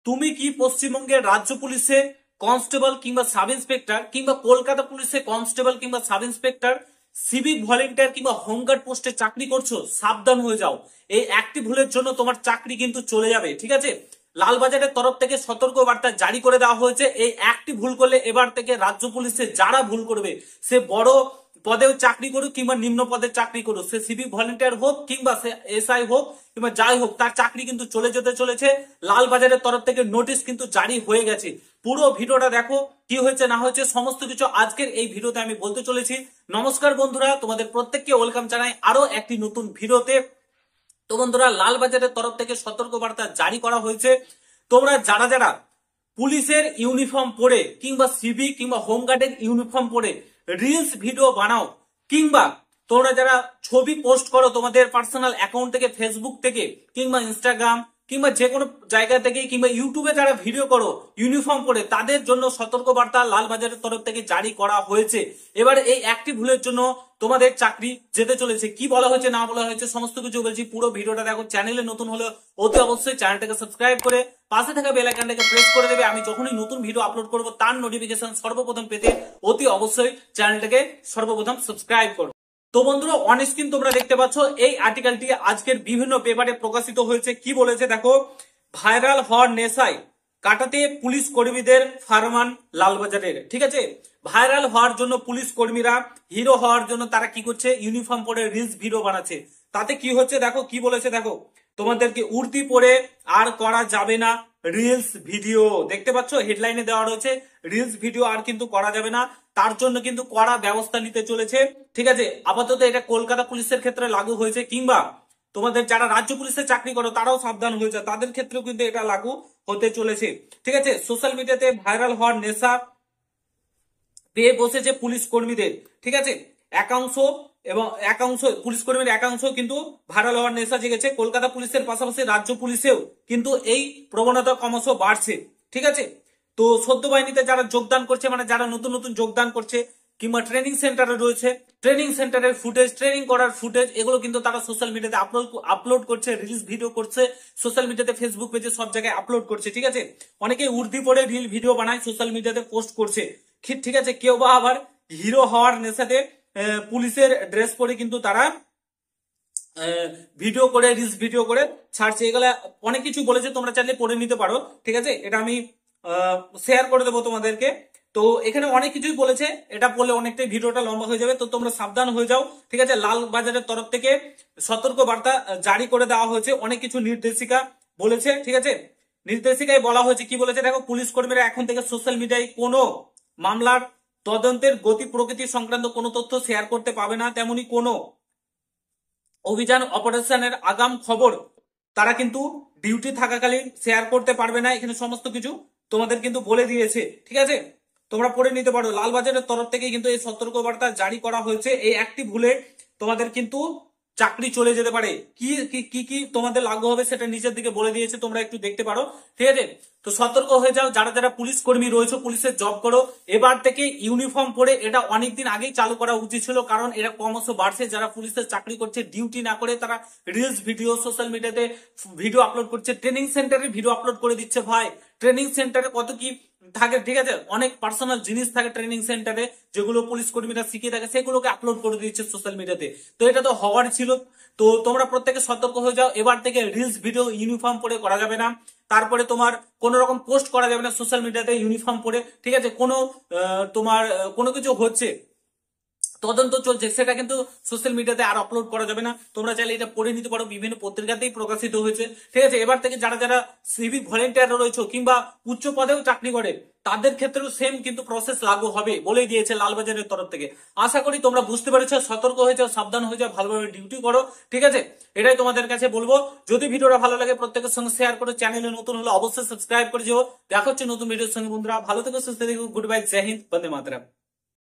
তুমি কি পশ্চিমবঙ্গের রাজ্য পুলিশে কনস্টেবল কিংবা সাব ইন্সপেক্টর কিংবা কলকাতা পুলিশে কনস্টেবল কিংবা সাব ইন্সপেক্টর সিভিক ভলেন্টিয়ার কিংবা হোমগার্ড পোস্টে চাকরি করছো? সাবধান হয়ে যাও, এই একটি ভুলের জন্য তোমার চাকরি কিন্তু চলে যাবে। ঠিক আছে, লালবাজারের তরফ থেকে সতর্ক বার্তা জারি করে দেওয়া হয়েছে। এই একটি ভুল করলে এবার থেকে রাজ্য পুলিশে যারা ভুল করবে, সে বড় পদেও চাকরি করুক কিংবা নিম্ন পদের চাকরি করুক, সে সিভিক ভলেন্টিয়ার হোক কিংবা সে এসআই হোক কিংবা যাই হোক, তার চাকরি কিন্তু চলে যেতে চলেছে। লালবাজারের তরফ থেকে নোটিশ কিন্তু জারি হয়ে গেছে। পুরো ভিডিওটা দেখো, কি হয়েছে না হয়েছে সমস্ত কিছু আজকের এই ভিডিওতে আমি বলতে চলেছি। নমস্কার বন্ধুরা, তোমাদের প্রত্যেককে ওয়েলকাম জানাই আরো একটি নতুন ভিডিওতে। তো বন্ধুরা, লালবাজারের তরফ থেকে সতর্ক বার্তা জারি করা হয়েছে। তোমরা যারা যারা পুলিশের ইউনিফর্ম পরে কিংবা সিভিক কিংবা হোমগার্ডের ইউনিফর্ম পরে রিলস ভিডিও বানাও কিংবা তোমরা যারা ছবি পোস্ট করো তোমাদের পার্সোনাল অ্যাকাউন্ট থেকে, ফেসবুক থেকে কিংবা ইনস্টাগ্রাম কিংবা যে কোনো জায়গা থেকে কিংবা ইউটিউবে যারা ভিডিও করো ইউনিফর্ম পরে, তাদের জন্য সতর্ক বার্তা লালবাজারের তরফ থেকে জারি করা হয়েছে। এবার এই একটি ভুলের জন্য তোমাদের চাকরি যেতে চলেছে। কি বলা হয়েছে না বলা হয়েছে সমস্ত কিছু বলছি, পুরো ভিডিওটা দেখো। চ্যানেলে নতুন হলে অতি অবশ্যই চ্যানেলটাকে সাবস্ক্রাইব করে পাশে থাকা বেল আইকনটাকে প্রেস করে দেবে। আমি যখনই নতুন ভিডিও আপলোড করব তার নোটিফিকেশন সর্বপ্রথম পেতে অতি অবশ্যই চ্যানেলটাকে সর্বপ্রথম সাবস্ক্রাইব করো। তো বন্ধুরা, অন স্ক্রিন তোমরা দেখতে পাচ্ছ এই আর্টিকেলটি আজকের বিভিন্ন পেপারে প্রকাশিত হয়েছে। কি বলেছে দেখো, ভাইরাল হওয়ার নেশায় কাটাতে পুলিশ কর্মীদের ফারমান লালবাজারের। ঠিক আছে, ভাইরাল হওয়ার জন্য পুলিশ কর্মীরা হিরো হওয়ার জন্য তারা কি করছে, ইউনিফর্ম পরে রিলস ভিডিও বানাচ্ছে। তাতে কি হচ্ছে দেখো, কি বলেছে দেখো, তোমাদেরকে উর্দি পরে আর করা যাবে না রিলস ভিডিও। দেখতে পাচ্ছ হেডলাইনে দেওয়া রয়েছে রিলস ভিডিও আর কিন্তু করা যাবে না, তার জন্য কিন্তু কড়া ব্যবস্থা নিতে চলেছে। ঠিক আছে, আপাতত এটা কলকাতা পুলিশের ক্ষেত্রে লাগু হয়েছে, কিংবা তোমাদের যারা রাজ্য পুলিশে চাকরি করো তারাও সাবধান হয়েছে, তাদের ক্ষেত্রেও কিন্তু এটা লাগু হতে চলেছে। ঠিক আছে, সোশ্যাল মিডিয়াতে ভাইরাল হওয়ার নেশা পেয়ে বসেছে পুলিশ কর্মীদের। ঠিক আছে, একাংশ পুলিশ কর্মীর একাংশ কিন্তু ভাইরাল হওয়ার নেশা জেগেছে। কলকাতা পুলিশের পাশাপাশি রাজ্য পুলিশেও কিন্তু এই প্রবণতা ক্রমশ বাড়ছে। ঠিক আছে, তো সদ্য বাহিনীতে যারা যোগদান করছে, মানে যারা নতুন নতুন যোগদান করছে কিংবা ট্রেনিং সেন্টারে রয়েছে, ট্রেনিং সেন্টারের ফুটেজ, ট্রেনিং করার ফুটেজ, এগুলো কিন্তু তারা সোশ্যাল মিডিয়াতে আপলোড করছে, রিলস ভিডিও করছে, সোশ্যাল মিডিয়াতে ফেসবুক পেজে সব জায়গায় আপলোড করছে। ঠিক আছে, অনেকে উর্দি পরে রিল ভিডিও বানায় সোশ্যাল মিডিয়াতে পোস্ট করছে। ঠিক আছে, কেউ বা আবার হিরো হওয়ার নেশাতে পুলিশের ড্রেস পরে কিন্তু তারা ভিডিও করে, রিলস ভিডিও করে ছাড়ছে। এগুলা অনেক কিছু বলেছে, তোমরা চাইলে পড়ে নিতে পারো। ঠিক আছে, এটা আমি শেয়ার করে দেবো তোমাদেরকে। তো এখানে অনেক কিছুই বলেছে, এটা বললে অনেকটাই ভিডিওটা লম্বা হয়ে যাবে, তো তোমরা সাবধান হয়ে যাও। ঠিক আছে, লালবাজারের তরফ থেকে সতর্ক বার্তা জারি করে দেওয়া হয়েছে, অনেক কিছু নির্দেশিকা বলেছে। ঠিক আছে, নির্দেশিকায় বলা হয়েছে, কি বলেছে দেখো, পুলিশ কর্মীরা এখন থেকে সোশ্যাল মিডিয়ায় কোনো মামলার তদন্তের গতি প্রকৃতি সংক্রান্ত কোনো তথ্য শেয়ার করতে পাবে না, তেমনি কোনো অভিযান অপারেশনের আগাম খবর তারা কিন্তু ডিউটি থাকাকালীন শেয়ার করতে পারবে না। এখানে সমস্ত কিছু তোমাদের কিন্তু বলে দিয়েছে। ঠিক আছে, তোমরা পড়ে নিতে পারো। লালবাজারের তরফ থেকে কিন্তু এই সতর্কবার্তা জারি করা হয়েছে। এই একটি ভুলে তোমাদের কিন্তু চাকরি চলে যেতে পারে। কি কি কি তোমাদের লাগু হবে সেটা নিচের দিকে বলে দিয়েছে, তোমরা একটু দেখতে পারো। ঠিক আছে, তো সতর্ক হয়ে যাও যারা যারা পুলিশ কর্মী রয়েছে, পুলিশের জব করো। এবার থেকে ইউনিফর্ম পরে, এটা অনেকদিন আগেই চালু করা উচিত ছিল, কারণ এটা ক্রমশ বাড়ছে। যারা পুলিশের চাকরি করছে ডিউটি না করে তারা রিলস ভিডিও সোশ্যাল মিডিয়াতে ভিডিও আপলোড করছে, ট্রেনিং সেন্টারে ভিডিও আপলোড করে দিচ্ছে। ভাই, ট্রেনিং সেন্টারে কত কি থাকে, ঠিক আছে, অনেক পার্সোনাল জিনিস থাকে ট্রেনিং সেন্টারে, যেগুলো পুলিশ কর্মীরা শিখে থাকে, সেগুলোকে আপলোড করে দিচ্ছে সোশ্যাল মিডিয়াতে। তো এটা তো হওয়ার ছিল। তো তোমরা প্রত্যেকে সতর্ক হয়ে যাও, এবার থেকে রিলস ভিডিও ইউনিফর্ম পরে করা যাবে না। তারপরে তোমার কোন রকম পোস্ট করা যাবে না সোশ্যাল মিডিয়াতে ইউনিফর্ম পরে। ঠিক আছে, তোমার কোনো কিছু হচ্ছে, তদন্ত চলছে, সেটা কিন্তু সোশ্যাল মিডিয়াতে আর আপলোড করা যাবে না। তোমরা চাইলে এটা পড়ে নিতে পারো, বিভিন্ন পত্রিকাতেই প্রকাশিত হয়েছে। ঠিক আছে, এবার থেকে যারা যারা সিভিক ভলেন্টিয়ার রয়েছে কিংবা উচ্চ পদেও চাকরি করে, তাদের ক্ষেত্রেও সেম কিন্তু প্রসেস লাগু হবে বলে দিয়েছে লালবাজারের তরফ থেকে। আশা করি তোমরা বুঝতে পেরেছো, সতর্ক হয়ে যাও, সাবধান হয়ে যাও, ভালোভাবে ডিউটি করো। ঠিক আছে, এটাই তোমাদের কাছে বলবো। যদি ভিডিওটা ভালো লাগে প্রত্যেকের সঙ্গে শেয়ার করো, চ্যানেলে নতুন হলে অবশ্যই সাবস্ক্রাইব করে যাও। দেখা হচ্ছে নতুন ভিডিওর সঙ্গে বন্ধুরা, ভালো থেকো, সুস্থ থেকো, গুড বাই, জয় হিন্দ, বন্দে মাতরম।